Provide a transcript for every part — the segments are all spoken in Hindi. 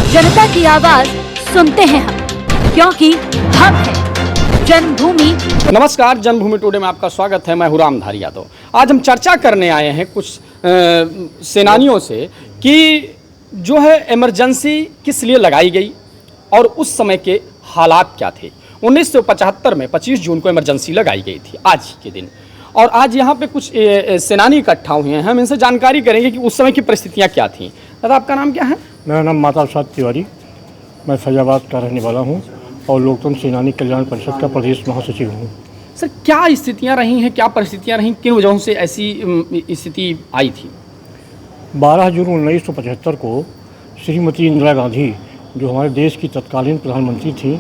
जनता की आवाज सुनते हैं हम, क्योंकि हम हैं जन्मभूमि। नमस्कार, जन्मभूमि टुडे में आपका स्वागत है। मैं हूं रामधारी यादव। आज हम चर्चा करने आए हैं कुछ सेनानियों से कि जो है इमरजेंसी किस लिए लगाई गई और उस समय के हालात क्या थे। 1975 में 25 जून को इमरजेंसी लगाई गई थी, आज के दिन। और आज यहाँ पे कुछ सेनानी इकट्ठा हुए हैं। हम इनसे जानकारी करेंगे कि उस समय की परिस्थितियाँ क्या थीं। दादा, आपका नाम क्या है? मेरा नाम माता प्रसाद तिवारी, मैं फैजाबाद का रहने वाला हूँ और लोकतंत्र सेनानी कल्याण परिषद का प्रदेश महासचिव हूँ। सर, क्या स्थितियाँ रही हैं, क्या परिस्थितियाँ रहीं, किन वजहों से ऐसी स्थिति आई थी? 12 जून 1975 को श्रीमती इंदिरा गांधी, जो हमारे देश की तत्कालीन प्रधानमंत्री थी,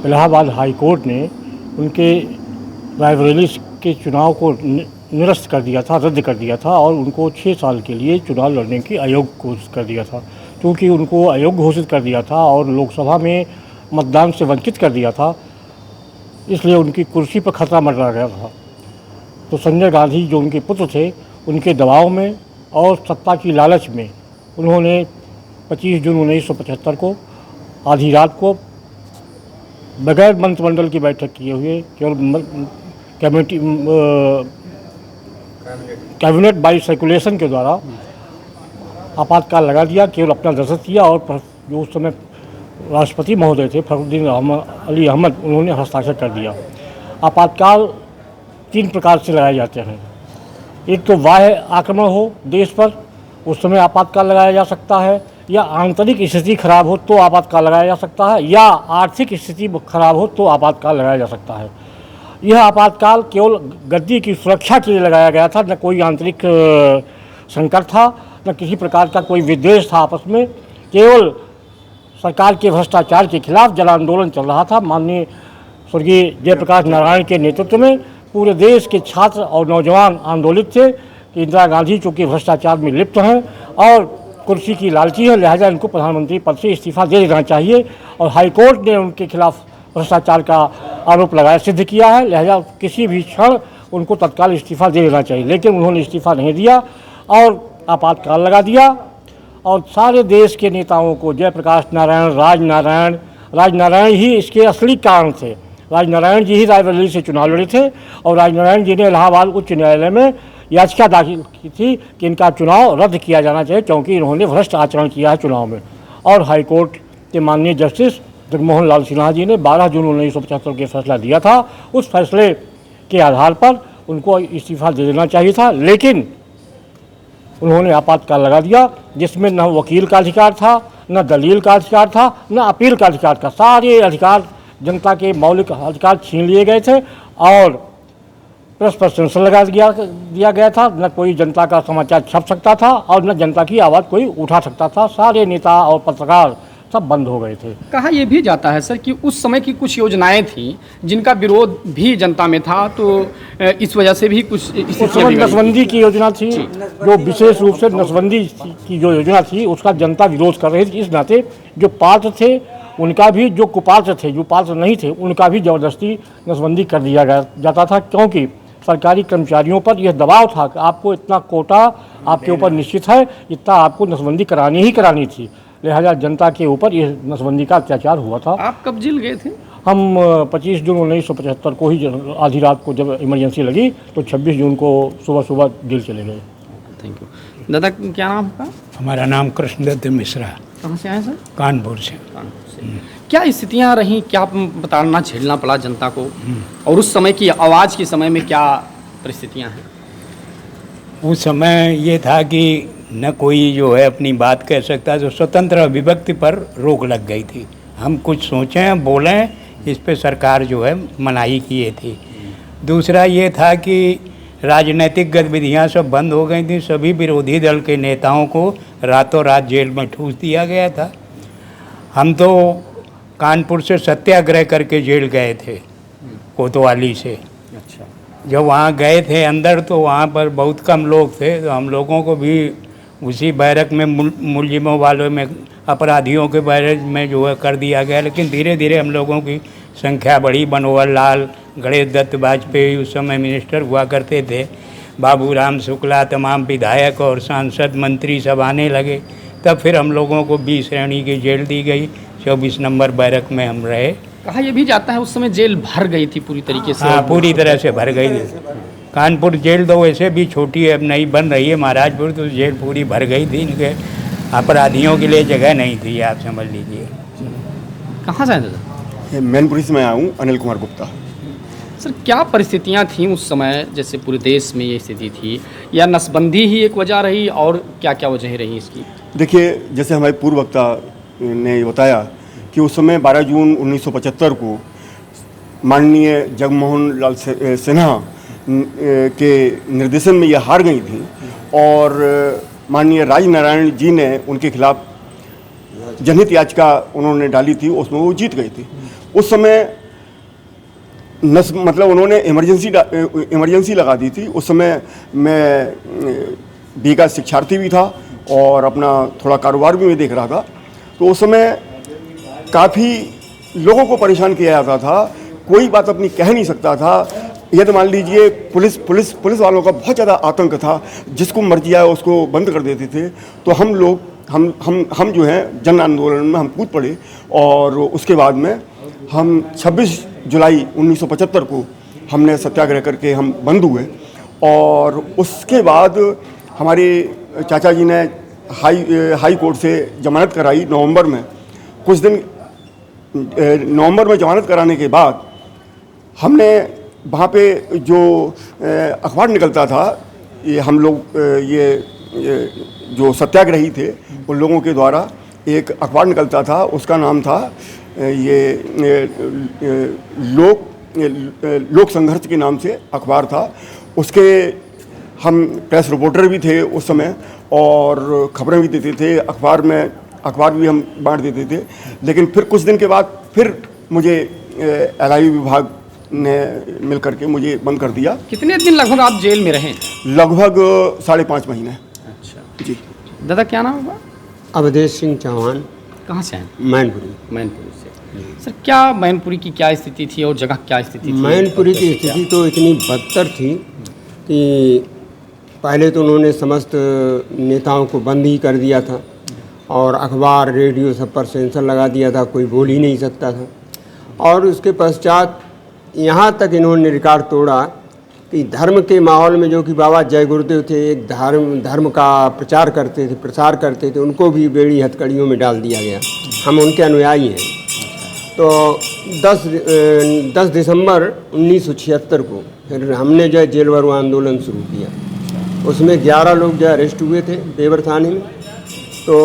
इलाहाबाद हाई कोर्ट ने उनके रायबरेली के चुनाव को निरस्त कर दिया था, रद्द कर दिया था और उनको 6 साल के लिए चुनाव लड़ने की अयोग्य घोषित कर दिया था। क्योंकि उनको अयोग्य घोषित कर दिया था और लोकसभा में मतदान से वंचित कर दिया था, इसलिए उनकी कुर्सी पर खतरा मंडरा गया था। तो संजय गांधी, जो उनके पुत्र थे, उनके दबाव में और सत्ता की लालच में उन्होंने 25 जून 1975 को आधी रात को बगैर मंत्रिमंडल की बैठक किए हुए केवल कैबिनेट बाई सर्कुलेशन के द्वारा आपातकाल लगा दिया, केवल अपना दस्तखत किया और जो उस समय राष्ट्रपति महोदय थे फखरुद्दीन अली अहमद, उन्होंने हस्ताक्षर कर दिया। आपातकाल 3 प्रकार से लगाए जाते हैं। एक तो बाह्य आक्रमण हो देश पर, उस समय आपातकाल लगाया जा सकता है, या आंतरिक स्थिति खराब हो तो आपातकाल लगाया जा सकता है, या आर्थिक स्थिति खराब हो तो आपातकाल लगाया जा सकता है। यह आपातकाल केवल गद्दी की सुरक्षा के लिए लगाया गया था, न कोई आंतरिक संकट था, न किसी प्रकार का कोई विद्वेष था आपस में। केवल सरकार के भ्रष्टाचार के खिलाफ जन आंदोलन चल रहा था। माननीय स्वर्गीय जयप्रकाश नारायण के नेतृत्व में पूरे देश के छात्र और नौजवान आंदोलित थे कि इंदिरा गांधी चूँकि भ्रष्टाचार में लिप्त हैं और कुर्सी की लालची है, लिहाजा इनको प्रधानमंत्री पद से इस्तीफा दे देना चाहिए। और हाईकोर्ट ने उनके खिलाफ भ्रष्टाचार का आरोप लगाया, सिद्ध किया है, लिहाजा किसी भी क्षण उनको तत्काल इस्तीफा दे देना चाहिए। लेकिन उन्होंने इस्तीफा नहीं दिया और आपातकाल लगा दिया और सारे देश के नेताओं को, जयप्रकाश नारायण, राजनारायण ही इसके असली कारण थे। राजनारायण जी ही रायबरेली से चुनाव लड़े थे और राजनारायण जी ने इलाहाबाद उच्च न्यायालय में याचिका दाखिल की थी कि इनका चुनाव रद्द किया जाना चाहिए क्योंकि इन्होंने भ्रष्ट आचरण किया है चुनाव में। और हाईकोर्ट के माननीय जस्टिस जगमोहन लाल सिन्हा जी ने 12 जून 1975 के फैसला दिया था। उस फैसले के आधार पर उनको इस्तीफा दे देना चाहिए था, लेकिन उन्होंने आपातकाल लगा दिया, जिसमें न वकील का अधिकार था, न दलील का अधिकार था, न अपील का अधिकार था। सारे अधिकार, जनता के मौलिक अधिकार छीन लिए गए थे और प्रेस पर सेंसर लगा दिया गया था। न कोई जनता का समाचार छप सकता था और न जनता की आवाज़ कोई उठा सकता था। सारे नेता और पत्रकार सब बंद हो गए थे। कहा यह भी जाता है सर कि उस समय की कुछ योजनाएं थी जिनका विरोध भी जनता में था, तो इस वजह से भी कुछ नसबंदी की योजना थी, जो विशेष रूप से नसबंदी की जो योजना थी उसका जनता विरोध कर रही थी। इस नाते जो पात्र थे उनका भी, जो कुपात्र थे, जो पात्र नहीं थे, उनका भी ज़बरदस्ती नसबंदी कर दिया जाता था, क्योंकि सरकारी कर्मचारियों पर यह दबाव था कि आपको इतना कोटा आपके ऊपर निश्चित है, इतना आपको नसबंदी करानी ही करानी थी। लिहाजा जनता के ऊपर यह नसबंदी का अत्याचार हुआ था। आप कब जेल गए थे? हम 25 जून 1975 को ही आधी रात को जब इमरजेंसी लगी तो 26 जून को सुबह जेल चले गए। Thank you. दादा, क्या नाम आपका? हमारा नाम कृष्णदत्त मिश्रा। कहाँ से आए सर? कानपुर से। क्या स्थितियाँ रहीं, क्या बताना झेलना पड़ा जनता को, और उस समय की आवाज़ के समय में क्या परिस्थितियाँ हैं? उस समय ये था कि न कोई जो है अपनी बात कह सकता, जो स्वतंत्र अभिव्यक्ति पर रोक लग गई थी। हम कुछ सोचें, बोलें, इस पे सरकार जो है मनाही किए थी। दूसरा ये था कि राजनीतिक गतिविधियां सब बंद हो गई थी। सभी विरोधी दल के नेताओं को रातों रात जेल में ठूस दिया गया था। हम तो कानपुर से सत्याग्रह करके जेल गए थे, कोतवाली से। अच्छा। जब वहाँ गए थे अंदर तो वहाँ पर बहुत कम लोग थे, तो हम लोगों को भी उसी बैरक में मुलजिमों वालों में, अपराधियों के बैरक में जो है कर दिया गया। लेकिन धीरे धीरे हम लोगों की संख्या बढ़ी। मनोहर लाल, गणेश दत्त वाजपेयी उस समय मिनिस्टर हुआ करते थे, बाबूराम शुक्ला, तमाम विधायक और सांसद मंत्री सब आने लगे। तब फिर हम लोगों को 20 श्रेणी की जेल दी गई, 24 नंबर बैरक में हम रहे। कहा यह भी जाता है उस समय जेल भर गई थी पूरी तरीके से। हाँ, पूरी तरह से भर गई थी। कानपुर जेल तो वैसे भी छोटी है, अब नई बन रही है महाराजपुर, तो जेल पूरी भर गई थी। इनके अपराधियों के लिए जगह नहीं थी, आप समझ लीजिए। कहाँ से आए दादा? मैनपुरी से मैं आया हूँ, अनिल कुमार गुप्ता। सर क्या परिस्थितियाँ थीं उस समय, जैसे पूरे देश में ये स्थिति थी, या नसबंदी ही एक वजह रही और क्या क्या वजह रही इसकी? देखिए, जैसे हमारे पूर्व वक्ता ने बताया कि उस समय 12 जून 1975 को माननीय जगमोहन लाल सिन्हा के निर्देशन में ये हार गई थी और माननीय राजनारायण जी ने उनके खिलाफ जनहित याचिका उन्होंने डाली थी, उसमें वो जीत गई थी। उस समय मतलब उन्होंने इमरजेंसी लगा दी थी। उस समय मैं बी का शिक्षार्थी भी था और अपना थोड़ा कारोबार भी मैं देख रहा था। तो उस समय काफ़ी लोगों को परेशान किया जाता था, कोई बात अपनी कह नहीं सकता था। ये तो मान लीजिए पुलिस वालों का बहुत ज़्यादा आतंक था, जिसको मर्जी आया उसको बंद कर देते थे। तो हम लोग हम जो हैं जन आंदोलन में हम कूद पड़े और उसके बाद में हम 26 जुलाई 1975 को हमने सत्याग्रह करके हम बंद हुए। और उसके बाद हमारे चाचा जी ने हाई कोर्ट से जमानत कराई नवंबर में। कुछ दिन नवंबर में जमानत कराने के बाद हमने वहाँ पे जो अखबार निकलता था, ये हम लोग ये जो सत्याग्रही थे उन लोगों के द्वारा एक अखबार निकलता था, उसका नाम था लोक संघर्ष के नाम से अखबार था। उसके हम प्रेस रिपोर्टर भी थे उस समय और खबरें भी देते थे, अखबार भी हम बांट देते थे। लेकिन फिर कुछ दिन के बाद फिर मुझे LIV विभाग ने मिल करके मुझे बंद कर दिया। कितने दिन लगभग आप जेल में रहे? लगभग 5.5 महीने। अच्छा जी। दादा क्या नाम होगा? अवधेश सिंह चौहान। कहाँ से हैं? मैनपुरी से। सर क्या मैनपुरी की क्या स्थिति थी और जगह क्या स्थिति थी? मैनपुरी की स्थिति तो इतनी बदतर थी कि पहले तो उन्होंने समस्त नेताओं को बंद ही कर दिया था और अखबार रेडियो सब पर सेंसर लगा दिया था, कोई बोल ही नहीं सकता था। और उसके पश्चात यहाँ तक इन्होंने रिकॉर्ड तोड़ा कि धर्म के माहौल में, जो कि बाबा जय गुरुदेव थे, एक धर्म का प्रसार करते थे, उनको भी बेड़ी हथकड़ियों में डाल दिया गया। हम उनके अनुयायी हैं। तो 10 दिसंबर 1976 को फिर हमने जो है जेल भरो आंदोलन शुरू किया। उसमें 11 लोग जो अरेस्ट हुए थे देवर थाने में। तो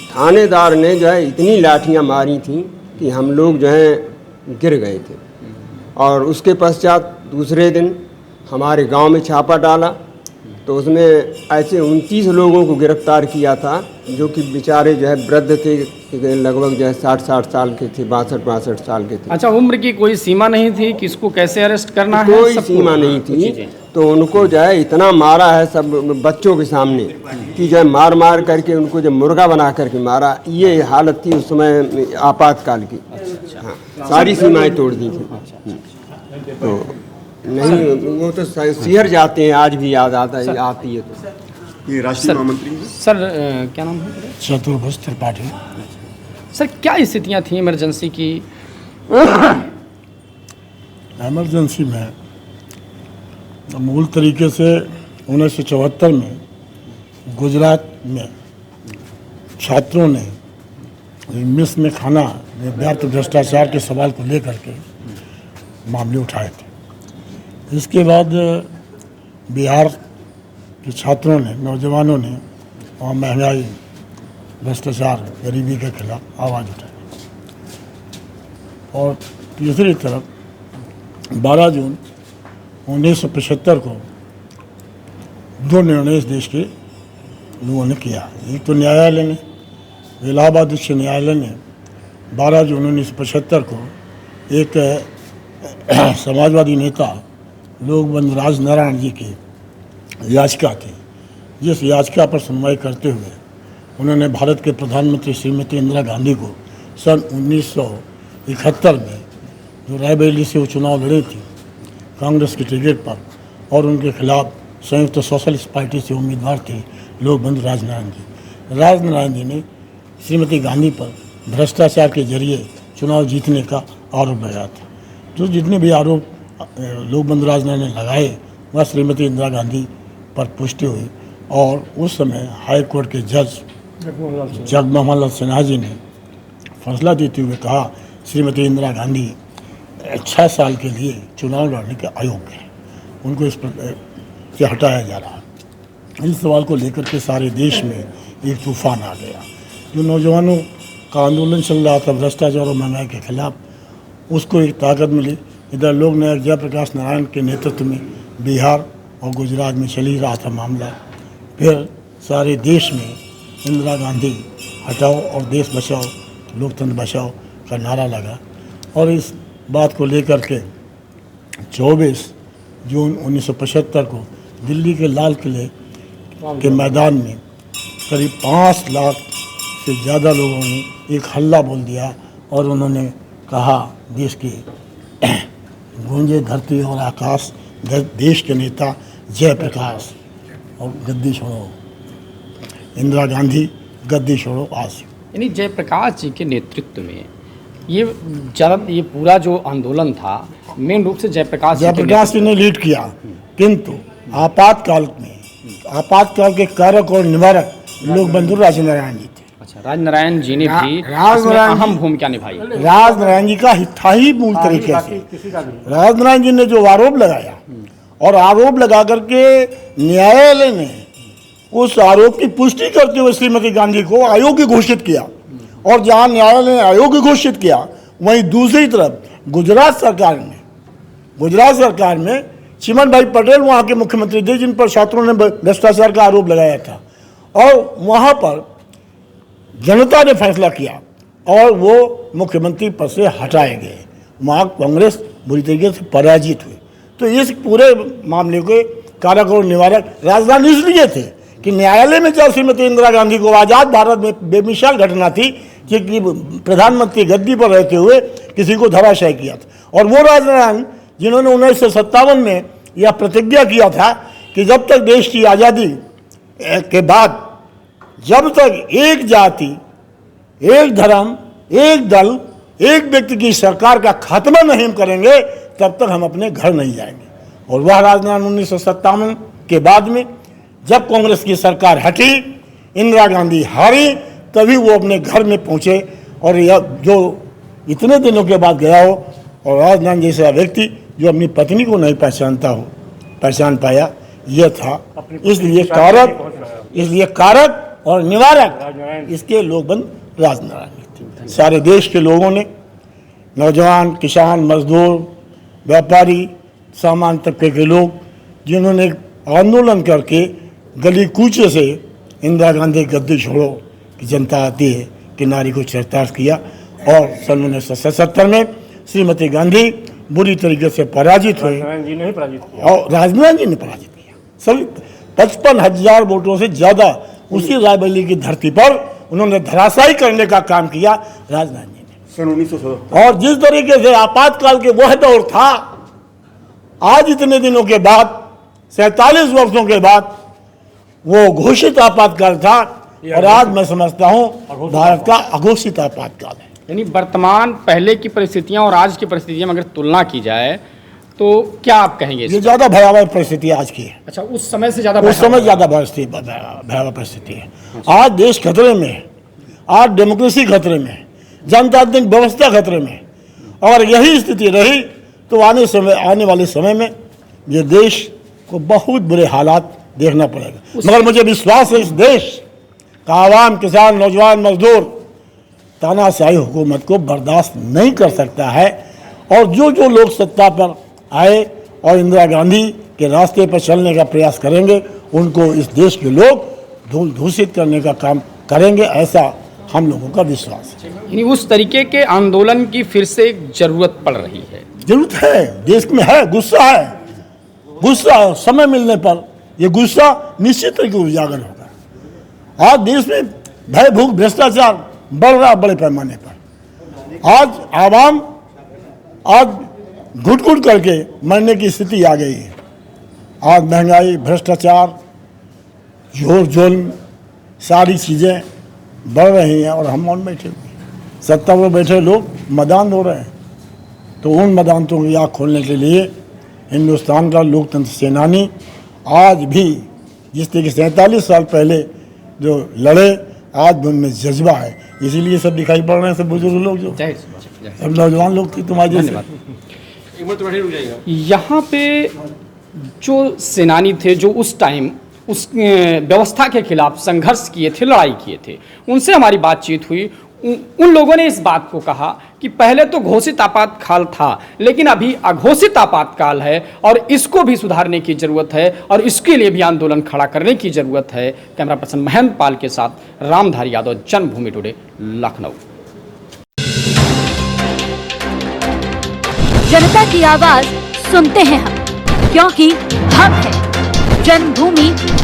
थानेदार ने जो है इतनी लाठियाँ मारी थी कि हम लोग जो है गिर गए थे। और उसके पश्चात दूसरे दिन हमारे गांव में छापा डाला तो उसमें ऐसे 29 लोगों को गिरफ्तार किया था, जो कि बेचारे जो है वृद्ध थे, लगभग जो है 60 साल के थे, 62 साल के थे। अच्छा, उम्र की कोई सीमा नहीं थी, किसको कैसे अरेस्ट करना है? कोई सीमा नहीं थी। तो उनको जो है इतना मारा है सब बच्चों के सामने कि जो है मार करके उनको जो मुर्गा बना करके मारा। ये हालत थी उस समय आपातकाल की। हाँ, सारी सीमाएं तोड़ दी थी। तो नहीं, वो तो सिहर जाते हैं, आज भी याद आती है। तो ये राष्ट्रीय महामंत्री सर क्या नाम है? चतुर्भुज त्रिपाठी। सर क्या स्थितियाँ थी इमरजेंसी की? इमरजेंसी में मूल तरीके से 1974 में गुजरात में छात्रों ने मेस में खाना व्यर्थ भ्रष्टाचार के सवाल को लेकर के मामले उठाए थे। इसके बाद बिहार के छात्रों ने, नौजवानों ने वहाँ महंगाई, भ्रष्टाचार, गरीबी के खिलाफ आवाज़ उठाई। और तीसरी तरफ 12 जून 1975 को 2 निर्णय इस देश के लोगों ने किया। एक तो न्यायालय ने, इलाहाबाद उच्च न्यायालय ने 12 जून 1975 को एक समाजवादी नेता लोकबंधु राजनारायण जी की याचिका थी, जिस याचिका पर सुनवाई करते हुए उन्होंने भारत के प्रधानमंत्री श्रीमती इंदिरा गांधी को सन 1971 में जो रायबरेली से वो चुनाव लड़ी थी कांग्रेस के टिकट पर, और उनके खिलाफ संयुक्त सोशलिस्ट पार्टी से उम्मीदवार थे लोकबंधु राजनारायण जी, राजनारायण जी ने श्रीमती गांधी पर भ्रष्टाचार के जरिए चुनाव जीतने का आरोप लगाया था। जो जितने भी आरोप लोक बंधु राजनारायण ने लगाए वह श्रीमती इंदिरा गांधी पर पुष्टि हुई और उस समय हाई कोर्ट के जज जगमोहन लाल सिन्हा जी ने फैसला देते हुए कहा श्रीमती इंदिरा गांधी 6 साल के लिए चुनाव लड़ने के अयोग्य हैं, उनको इस पर से हटाया जा रहा है। इस सवाल को लेकर के सारे देश में एक तूफान आ गया। जो नौजवानों का आंदोलन चल रहा था भ्रष्टाचार और महंगाई के खिलाफ, उसको एक ताकत मिली। इधर लोक नायक जयप्रकाश नारायण के नेतृत्व में बिहार और गुजरात में चल ही रहा था मामला। फिर सारे देश में इंदिरा गांधी हटाओ और देश बचाओ, लोकतंत्र बचाओ का नारा लगा और इस बात को लेकर के 24 जून 1975 को दिल्ली के लाल किले के मैदान में करीब 5 लाख से ज़्यादा लोगों ने एक हल्ला बोल दिया और उन्होंने कहा देश की गूंजे धरती और आकाश, देश के नेता जयप्रकाश और गद्दी छोड़ो, इंदिरा गांधी गद्दी छोड़ो आज। यानी जयप्रकाश जी के नेतृत्व में ये पूरा जो आंदोलन था मेन रूप से जयप्रकाश जी ने लीड किया, किंतु आपातकाल के कारक और निवारक लोक बंधु राजनारायण जी थे। अच्छा, राजनारायण जी ने भी अहम भूमिका निभाई। राजनारायण जी का था ही मूल तरीके से। राजनारायण जी ने जो आरोप लगाया और आरोप लगा करके न्यायालय ने उस आरोप की पुष्टि करते हुए श्रीमती गांधी को अयोग्य घोषित किया और जहां न्यायालय ने अयोग्य घोषित किया वहीं दूसरी तरफ गुजरात सरकार में चिमन भाई पटेल वहाँ के मुख्यमंत्री थे जिन पर छात्रों ने भ्रष्टाचार का आरोप लगाया था और वहाँ पर जनता ने फैसला किया और वो मुख्यमंत्री पद से हटाए गए। वहाँ कांग्रेस बुरी तरीके से पराजित हुई। तो इस पूरे मामले के कारक और निवारक राजधानी इसलिए थे कि न्यायालय में जब श्रीमती इंदिरा गांधी को आज़ाद भारत में बेमिसाल घटना थी कि प्रधानमंत्री गद्दी पर रहते हुए किसी को धराशायी किया था और वो राजनारायण जिन्होंने 1957 में यह प्रतिज्ञा किया था कि जब तक देश की आज़ादी के बाद जब तक एक जाति, एक धर्म, एक दल, एक व्यक्ति की सरकार का खात्मा नहीं करेंगे तब तक हम अपने घर नहीं जाएंगे। और वह राजनारायण 1957 के बाद में जब कांग्रेस की सरकार हटी, इंदिरा गांधी हारी, तभी वो अपने घर में पहुंचे और यह जो इतने दिनों के बाद गया हो और राजनारायण जैसा व्यक्ति जो अपनी पत्नी को नहीं पहचान पाया, यह था। इसलिए कारक और निवारक इसके लोक बंधु राजनारायण थे। सारे देश के लोगों ने, नौजवान, किसान, मजदूर, व्यापारी, सामान्य तबके के लोग, जिन्होंने आंदोलन करके गली कूचे से इंदिरा गांधी गद्दी छोड़ो की जनता आती है कि नारी को चरितार्थ किया और सन 1977 में श्रीमती गांधी बुरी तरीके से पराजित हुई और राजनारायण जी ने पराजित किया। सभी 55,000 वोटों से ज़्यादा उसी रायबरेली की धरती पर उन्होंने धराशायी करने का काम किया राजनारायण जी ने सन 1977। और जिस तरीके से आपातकाल के वह दौर था, आज इतने दिनों के बाद 47 वर्षों के बाद वो घोषित आपातकाल था और आज मैं समझता हूँ भारत का अघोषित आपातकाल है। यानी वर्तमान पहले की परिस्थितियां और आज की परिस्थितियां में अगर तुलना की जाए तो क्या आप कहेंगे? ये ज़्यादा भयावह परिस्थिति आज की है। अच्छा, उस समय से ज़्यादा भयावह परिस्थिति है। आज देश खतरे में है, आज डेमोक्रेसी खतरे में है, जनतांत्रिक व्यवस्था खतरे में है। अगर यही स्थिति रही तो आने वाले समय में ये देश को बहुत बुरे हालात देखना पड़ेगा। मगर मुझे विश्वास है इस देश का आवाम, किसान, नौजवान, मजदूर तानाशाही हुकूमत को बर्दाश्त नहीं कर सकता है और जो लोग सत्ता पर आए और इंदिरा गांधी के रास्ते पर चलने का प्रयास करेंगे उनको इस देश के लोग धूल धूषित करने का काम करेंगे, ऐसा हम लोगों का विश्वास है। यानी उस तरीके के आंदोलन की फिर से जरूरत पड़ रही है। जरूरत है, देश में है, गुस्सा समय मिलने पर ये गुस्सा निश्चित तरीके से उजागर होगा। आज देश में भय, भूख, भ्रष्टाचार बढ़ रहा बड़े पैमाने पर। आज आवाम घुट करके मरने की स्थिति आ गई है। आज महंगाई, भ्रष्टाचार, जोर जुल्म, सारी चीज़ें बढ़ रही हैं और हम मौन बैठे हुए हैं। सत्ता पर बैठे लोग मैदान हो रहे हैं। तो उन मैदानों की आँख खोलने के लिए हिंदुस्तान का लोकतंत्र सेनानी आज भी जिस तरीके 47 साल पहले जो लड़े, आज भी उनमें जज्बा है। इसीलिए सब दिखाई पड़ रहे हैं, सब बुजुर्ग लोग जो सब नौजवान लोग थे तुम्हारे जैसे। यहाँ पे जो सेनानी थे जो उस टाइम उस व्यवस्था के खिलाफ संघर्ष किए थे, लड़ाई किए थे, उनसे हमारी बातचीत हुई। उन लोगों ने इस बात को कहा कि पहले तो घोषित आपातकाल था, लेकिन अभी अघोषित आपातकाल है और इसको भी सुधारने की ज़रूरत है और इसके लिए भी आंदोलन खड़ा करने की ज़रूरत है। कैमरा पर्सन महेंद्र पाल के साथ रामधारी यादव, जन्मभूमि टुडे, लखनऊ। जनता की आवाज सुनते हैं हम, क्योंकि हम हैं जन्मभूमि